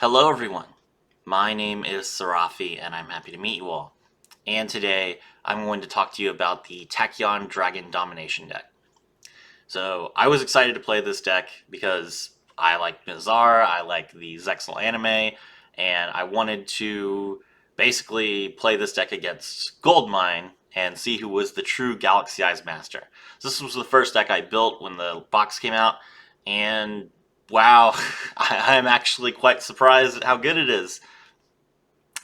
Hello everyone, my name is Sarafi and I'm happy to meet you all. And today I'm going to talk to you about the Tachyon Dragon Domination deck. So I was excited to play this deck because I like Mizar, I like the Zexal anime, and I wanted to basically play this deck against Goldmine and see who was the true Galaxy Eyes master. So this was the first deck I built when the box came out, and wow, I'm actually quite surprised at how good it is.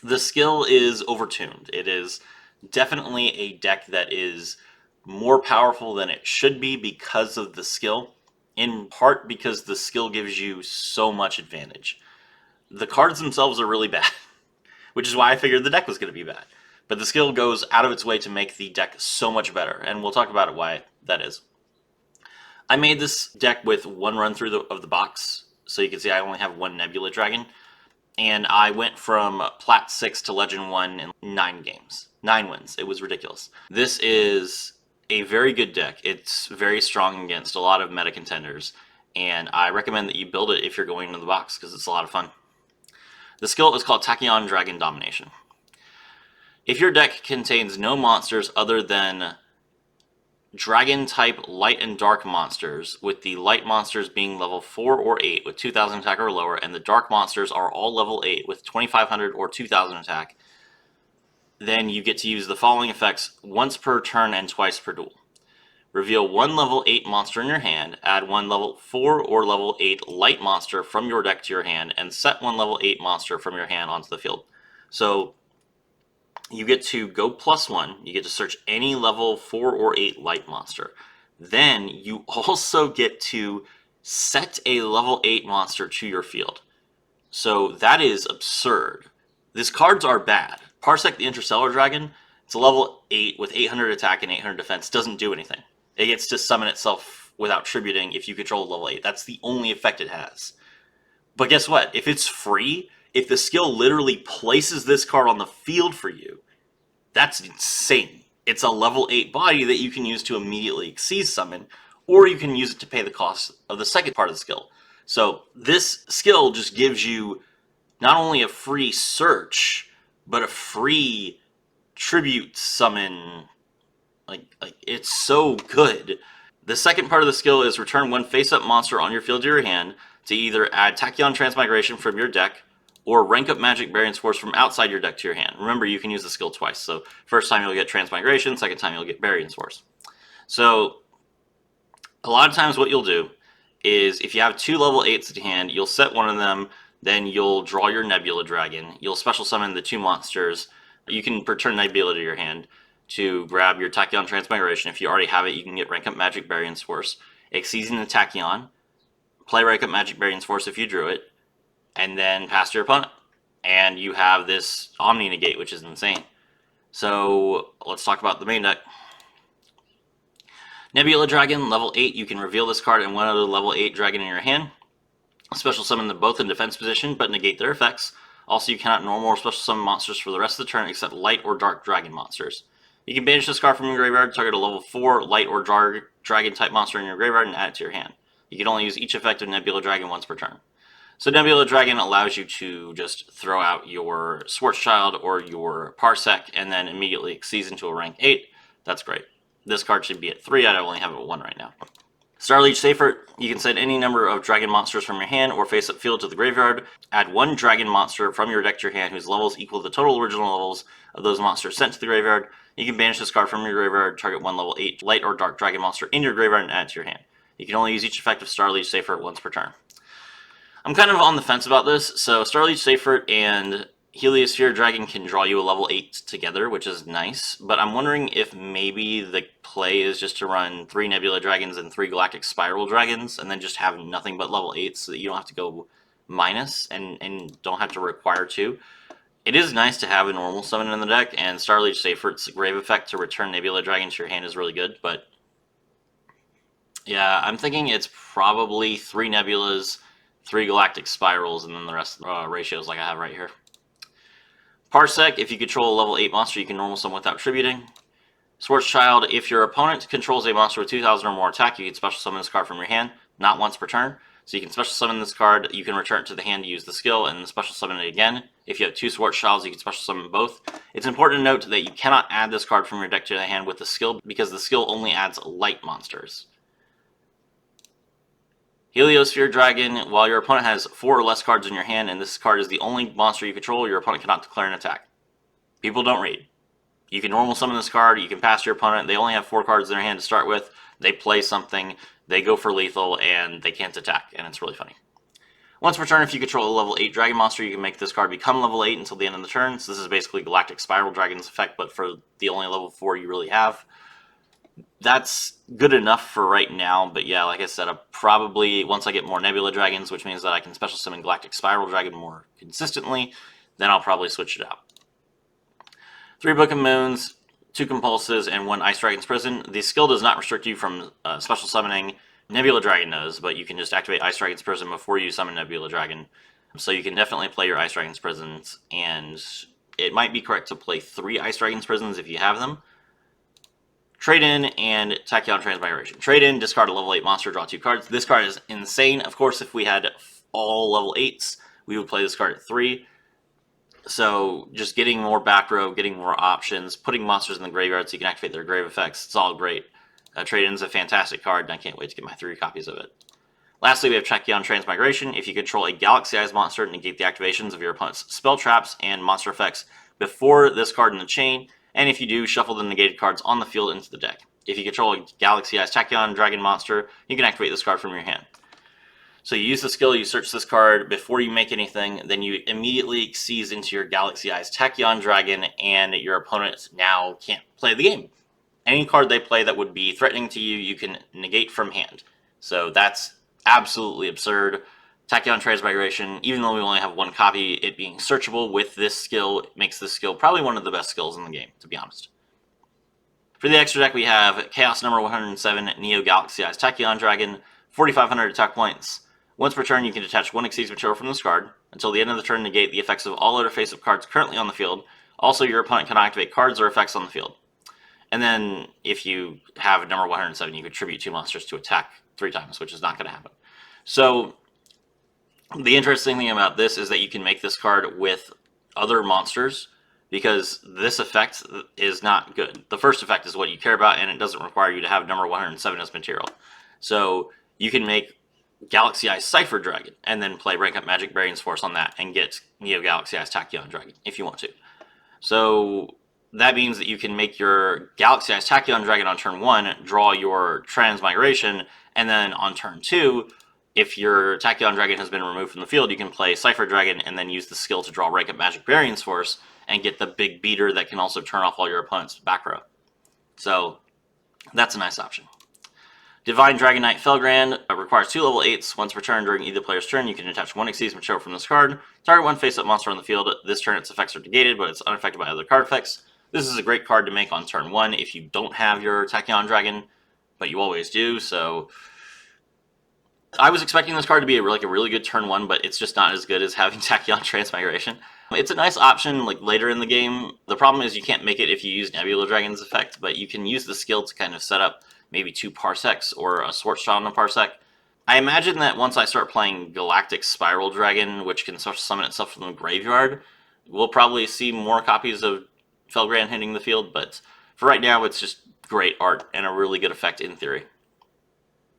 The skill is overtuned. It is definitely a deck that is more powerful than it should be because of the skill, in part because the skill gives you so much advantage. The cards themselves are really bad, which is why I figured the deck was going to be bad. But the skill goes out of its way to make the deck so much better, and we'll talk about it why that is. I made this deck with one run through of the box, so you can see I only have one Nebula Dragon, and I went from Plat 6 to Legend 1 in 9 games. 9 wins. It was ridiculous. This is a very good deck. It's very strong against a lot of meta contenders, and I recommend that you build it if you're going into the box, because it's a lot of fun. The skill is called Tachyon Dragon Domination. If your deck contains no monsters other than Dragon-type light and dark monsters, with the light monsters being level 4 or 8 with 2000 attack or lower, and the dark monsters are all level 8 with 2500 or 2000 attack, then you get to use the following effects once per turn and twice per duel. Reveal one level 8 monster in your hand, add one level 4 or level 8 light monster from your deck to your hand, and set one level 8 monster from your hand onto the field. So you get to go +1, you get to search any level 4 or 8 light monster. Then you also get to set a level 8 monster to your field. So that is absurd. These cards are bad. Parsec the Interstellar Dragon, it's a level 8 with 800 attack and 800 defense, doesn't do anything. It gets to summon itself without tributing if you control level 8. That's the only effect it has. But guess what? If it's free, if the skill literally places this card on the field for you, that's insane. It's a level 8 body that you can use to immediately Xyz summon, or you can use it to pay the cost of the second part of the skill. So this skill just gives you not only a free search, but a free tribute summon. Like it's so good. The second part of the skill is return one face-up monster on your field to your hand to either add Tachyon Transmigration from your deck or rank up Magic Variance Force from outside your deck to your hand. Remember, you can use the skill twice. So first time you'll get Transmigration, second time you'll get Variance Force. So a lot of times what you'll do is if you have 2 level 8s at hand, you'll set one of them, then you'll draw your Nebula Dragon. You'll special summon the 2 monsters. You can return Nebula to your hand to grab your Tachyon Transmigration. If you already have it, you can get rank up Magic Variance Force. Exceeding the Tachyon, play rank up Magic Variance Force if you drew it, and then pass to your opponent. And you have this Omni-Negate, which is insane. So let's talk about the main deck. Nebula Dragon, level 8, you can reveal this card and one other level 8 dragon in your hand. Special summon them both in defense position, but negate their effects. Also, you cannot normal or special summon monsters for the rest of the turn except light or dark dragon monsters. You can banish this card from your graveyard, target a level 4 light or dark dragon type monster in your graveyard, and add it to your hand. You can only use each effect of Nebula Dragon once per turn. So Nebula Dragon allows you to just throw out your Schwarzschild or your Parsec and then immediately Xyz into a rank 8. That's great. This card should be at 3, I only have it at 1 right now. Starliege Seifert, you can send any number of dragon monsters from your hand or face-up field to the graveyard. Add one dragon monster from your deck to your hand whose levels equal the total original levels of those monsters sent to the graveyard. You can banish this card from your graveyard, target one level 8 light or dark dragon monster in your graveyard, and add it to your hand. You can only use each effect of Starliege Seifert once per turn. I'm kind of on the fence about this. So Starliege Seifert and Heliosphere Dragon can draw you a level 8 together, which is nice, but I'm wondering if maybe the play is just to run 3 Nebula Dragons and 3 Galactic Spiral Dragons, and then just have nothing but level 8 so that you don't have to go minus and don't have to require 2. It is nice to have a normal summon in the deck, and Starliege Seifert's Grave effect to return Nebula Dragon to your hand is really good, but yeah, I'm thinking it's probably 3 Nebulas, 3 Galactic Spirals, and then the rest of the ratios like I have right here. Parsec, if you control a level 8 monster, you can normal summon without tributing. Schwarzschild, if your opponent controls a monster with 2000 or more attack, you can special summon this card from your hand, not once per turn. So you can special summon this card, you can return it to the hand to use the skill, and then special summon it again. If you have 2 Searchables, you can special summon both. It's important to note that you cannot add this card from your deck to the hand with the skill, because the skill only adds light monsters. Heliosphere Dragon, while your opponent has 4 or less cards in your hand, and this card is the only monster you control, your opponent cannot declare an attack. People don't read. You can normal summon this card, you can pass your opponent, they only have 4 cards in their hand to start with, they play something, they go for lethal, and they can't attack, and it's really funny. Once per turn, if you control a level 8 dragon monster, you can make this card become level 8 until the end of the turn. So this is basically Galactic Spiral Dragon's effect, but for the only level 4 you really have. That's good enough for right now, but yeah, like I said, I'll probably, once I get more Nebula Dragons, which means that I can special summon Galactic Spiral Dragon more consistently, then I'll probably switch it out. 3 Book of Moons, 2 Compulses, and 1 Ice Dragon's Prison. The skill does not restrict you from special summoning. Nebula Dragon does, but you can just activate Ice Dragon's Prison before you summon Nebula Dragon. So you can definitely play your Ice Dragon's Prisons, and it might be correct to play 3 Ice Dragon's Prisons if you have them. Trade in and Tachyon Transmigration. Trade in, discard a level 8 monster, draw 2 cards. This card is insane. Of course, if we had all level 8s, we would play this card at 3. So just getting more back row, getting more options, putting monsters in the graveyard so you can activate their grave effects, it's all great. Trade-in is a fantastic card, and I can't wait to get my 3 copies of it. Lastly, we have Tachyon Transmigration. If you control a Galaxy-Eyes monster, negate the activations of your opponent's spell traps and monster effects before this card in the chain, and if you do, shuffle the negated cards on the field into the deck. If you control a Galaxy-Eyes Tachyon Dragon monster, you can activate this card from your hand. So you use the skill, you search this card before you make anything, then you immediately seize into your Galaxy-Eyes Tachyon Dragon, and your opponent now can't play the game. Any card they play that would be threatening to you, you can negate from hand. So that's absolutely absurd. Tachyon Transmigration, even though we only have 1 copy, it being searchable with this skill makes this skill probably one of the best skills in the game, to be honest. For the extra deck, we have Chaos number 107, Neo Galaxy-Eyes Tachyon Dragon, 4,500 attack points. Once per turn, you can detach 1 Exceeds material from this card. Until the end of the turn, negate the effects of all other face-up cards currently on the field. Also, your opponent can activate cards or effects on the field. And then, if you have number 107, you contribute 2 monsters to attack 3 times, which is not going to happen. So, the interesting thing about this is that you can make this card with other monsters, because this effect is not good. The first effect is what you care about, and it doesn't require you to have number 107 as material. So, you can make Galaxy-Eyes Cypher Dragon, and then play rank up Magic Bearing's Force on that, and get Neo Galaxy-Eyes Tachyon Dragon, if you want to. So, that means that you can make your Galaxy-Eyes Tachyon Dragon on turn 1, draw your Transmigration, and then on turn 2, if your Tachyon Dragon has been removed from the field, you can play Cypher Dragon, and then use the skill to draw rank up Magic Bearing's Force, and get the big beater that can also turn off all your opponent's back row. So, that's a nice option. Divine Dragon Knight Felgrand requires 2 level 8s. Once per turn during either player's turn, you can attach 1 Exceeds material from this card. Target 1 face-up monster on the field. This turn its effects are negated, but it's unaffected by other card effects. This is a great card to make on turn 1 if you don't have your Tachyon Dragon, but you always do, so... I was expecting this card to be a really good turn 1, but it's just not as good as having Tachyon Transmigration. It's a nice option later in the game. The problem is you can't make it if you use Nebula Dragon's effect, but you can use the skill to kind of set up maybe 2 Parsecs or a Schwarzschild in a Parsec. I imagine that once I start playing Galactic Spiral Dragon, which can summon itself from the graveyard, we'll probably see more copies of Felgrand hitting the field, but for right now, it's just great art and a really good effect in theory.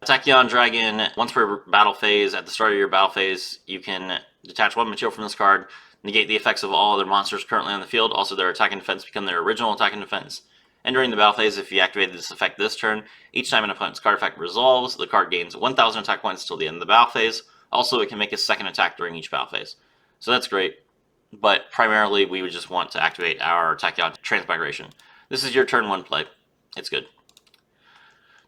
Tachyon Dragon, once per battle phase, at the start of your battle phase, you can detach 1 material from this card, negate the effects of all other monsters currently on the field. Also, their attack and defense become their original attack and defense. And during the battle phase, if you activated this effect this turn, each time an opponent's card effect resolves, the card gains 1,000 attack points till the end of the battle phase. Also, it can make a second attack during each battle phase. So that's great, but primarily we would just want to activate our Tachyon Transmigration. This is your turn 1 play. It's good.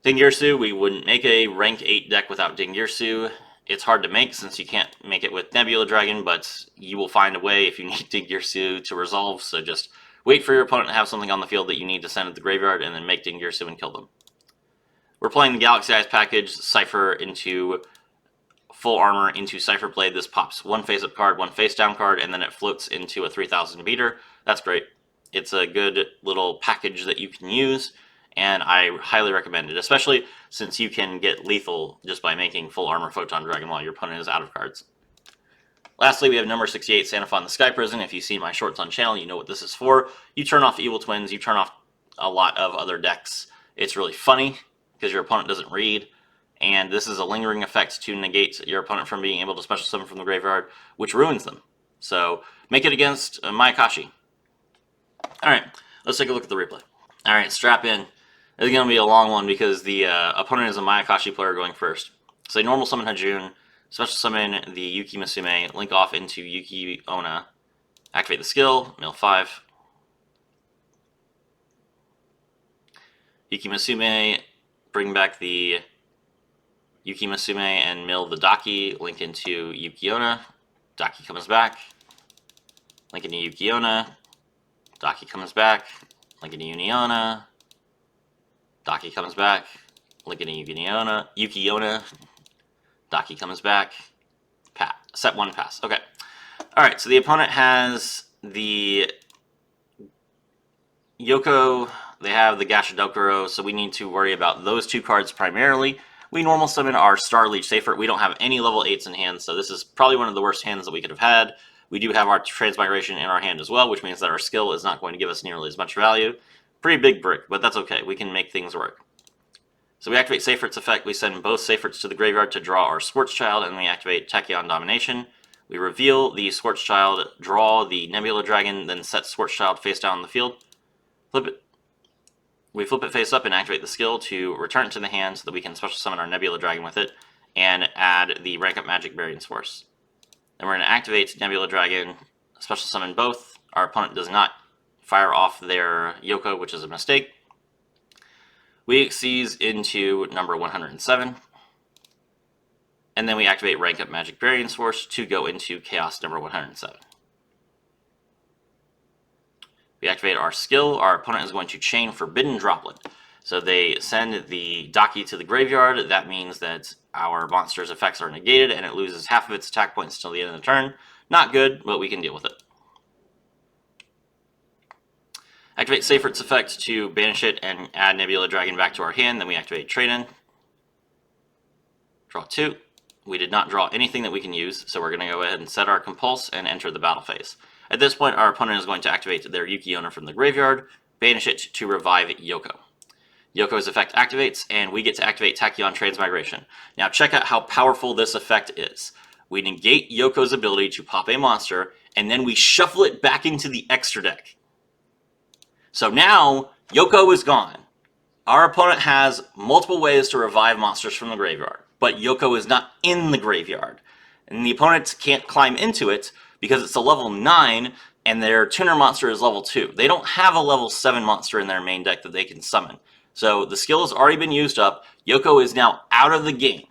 Dingirsu, we wouldn't make a rank 8 deck without Dingirsu. It's hard to make since you can't make it with Nebula Dragon, but you will find a way if you need Dingirsu to resolve, so just wait for your opponent to have something on the field that you need to send to the graveyard, and then make Dingirsu and kill them. We're playing the Galaxy-Eyes package, Cypher into full armor into Cypher Blade. This pops 1 face-up card, 1 face-down card, and then it floats into a 3,000 beater. That's great. It's a good little package that you can use, and I highly recommend it, especially since you can get lethal just by making full armor Photon Dragon while your opponent is out of cards. Lastly, we have number 68, Santa Fe the Sky Prison. If you see my shorts on channel, you know what this is for. You turn off Evil Twins, you turn off a lot of other decks. It's really funny because your opponent doesn't read, and this is a lingering effect to negate your opponent from being able to special summon from the graveyard, which ruins them. So make it against Mayakashi. Alright, let's take a look at the replay. Alright, strap in. It's going to be a long one because the opponent is a Mayakashi player going first. So they normal summon Hajun, special summon the Yuki Musume, link off into Yuki Onna, activate the skill, mill 5. Yuki Musume, bring back the Yuki Musume and mill the Daki, link into Yuki Onna, Daki comes back, link into Yuki Onna, Daki comes back, link into Uniona, Daki comes back, link into Yuki Onna, Daki comes back, set 1 pass. Okay. Alright, so the opponent has the Yoko, they have the Gashadokuro, so we need to worry about those 2 cards primarily. We normal summon our Star Leech Safer. We don't have any level 8s in hand, so this is probably one of the worst hands that we could have had. We do have our Transmigration in our hand as well, which means that our skill is not going to give us nearly as much value. Pretty big brick, but that's okay. We can make things work. So we activate Seyfert's effect. We send both Seyferts to the graveyard to draw our Schwarzschild, and we activate Tachyon Domination. We reveal the Schwarzschild, draw the Nebula Dragon, then set Schwarzschild face down on the field. Flip it. We flip it face up and activate the skill to return it to the hand so that we can special summon our Nebula Dragon with it, and add the Rank Up Magic Variance Force. Then we're going to activate Nebula Dragon, special summon both. Our opponent does not fire off their Yoko, which is a mistake. We seize into number 107. And then we activate Rank Up Magic Variance Force to go into Chaos number 107. We activate our skill. Our opponent is going to chain Forbidden Droplet. So they send the Daki to the graveyard. That means that our monster's effects are negated and it loses half of its attack points until the end of the turn. Not good, but we can deal with it. Activate Seyfert's effect to banish it and add Nebula Dragon back to our hand. Then we activate Trade-In. Draw 2. We did not draw anything that we can use, so we're going to go ahead and set our Compulse and enter the battle phase. At this point, our opponent is going to activate their Yuki Onna from the graveyard, banish it to revive Yoko. Yoko's effect activates, and we get to activate Tachyon Transmigration. Now check out how powerful this effect is. We negate Yoko's ability to pop a monster, and then we shuffle it back into the extra deck. So now, Yoko is gone. Our opponent has multiple ways to revive monsters from the graveyard, but Yoko is not in the graveyard. And the opponent can't climb into it because it's a level 9 and their tuner monster is level 2. They don't have a level 7 monster in their main deck that they can summon. So the skill has already been used up. Yoko is now out of the game.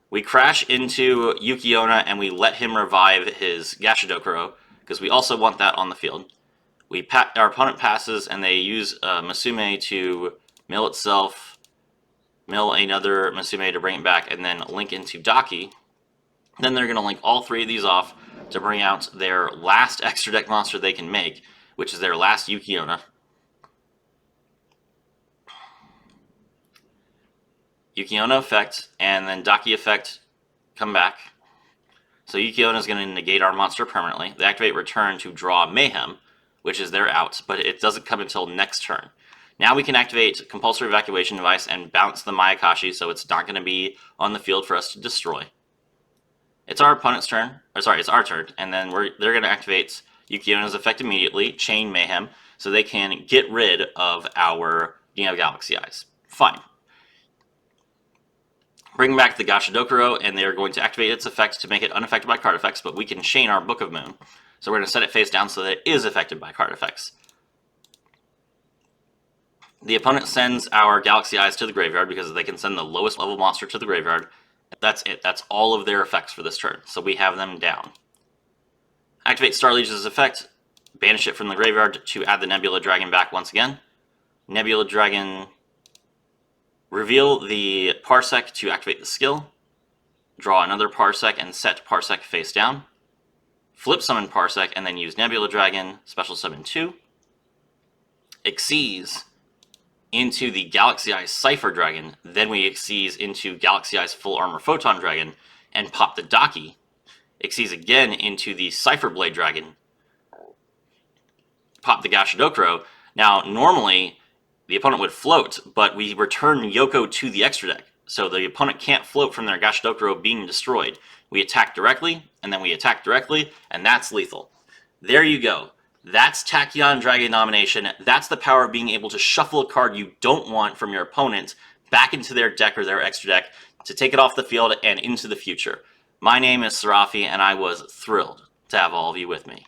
We crash into Yuki Onna and we let him revive his Gashadokuro because we also want that on the field. Our opponent passes and they use Musume to mill itself, mill another Musume to bring it back, and then link into Daki. Then they're going to link all 3 of these off to bring out their last extra deck monster they can make, which is their last Yuki Onna. Yuki Onna effect, and then Daki effect come back. So Yuki Onna is going to negate our monster permanently. They activate Return to draw Mayhem, which is their out, but it doesn't come until next turn. Now we can activate Compulsory Evacuation Device and bounce the Mayakashi so it's not going to be on the field for us to destroy. It's our opponent's turn, it's our turn, and then they're going to activate Yuki Onna's effect immediately, Chain Mayhem, so they can get rid of our Neo Galaxy Eyes. Fine. Bring back the Gashadokuro, and they are going to activate its effect to make it unaffected by card effects, but we can chain our Book of Moon. So we're going to set it face down so that it is affected by card effects. The opponent sends our Galaxy Eyes to the graveyard because they can send the lowest level monster to the graveyard. That's it. That's all of their effects for this turn. So we have them down. Activate Starleech's effect. Banish it from the graveyard to add the Nebula Dragon back once again. Nebula Dragon. Reveal the Parsec to activate the skill. Draw another Parsec and set Parsec face down. Flip summon Parsec and then use Nebula Dragon, special summon 2. Exceeds into the Galaxy Eyes Cypher Dragon, then we Xyz into Galaxy Eyes Full Armor Photon Dragon, and pop the Daki, Xyz again into the Cypher Blade Dragon, pop the Gashadokuro. Now, normally, the opponent would float, but we return Yoko to the extra deck. So the opponent can't float from their Gashadokuro being destroyed. We attack directly, and then we attack directly, and that's lethal. There you go. That's Tachyon Dragon Domination. That's the power of being able to shuffle a card you don't want from your opponent back into their deck or their extra deck to take it off the field and into the future. My name is Serafi, and I was thrilled to have all of you with me.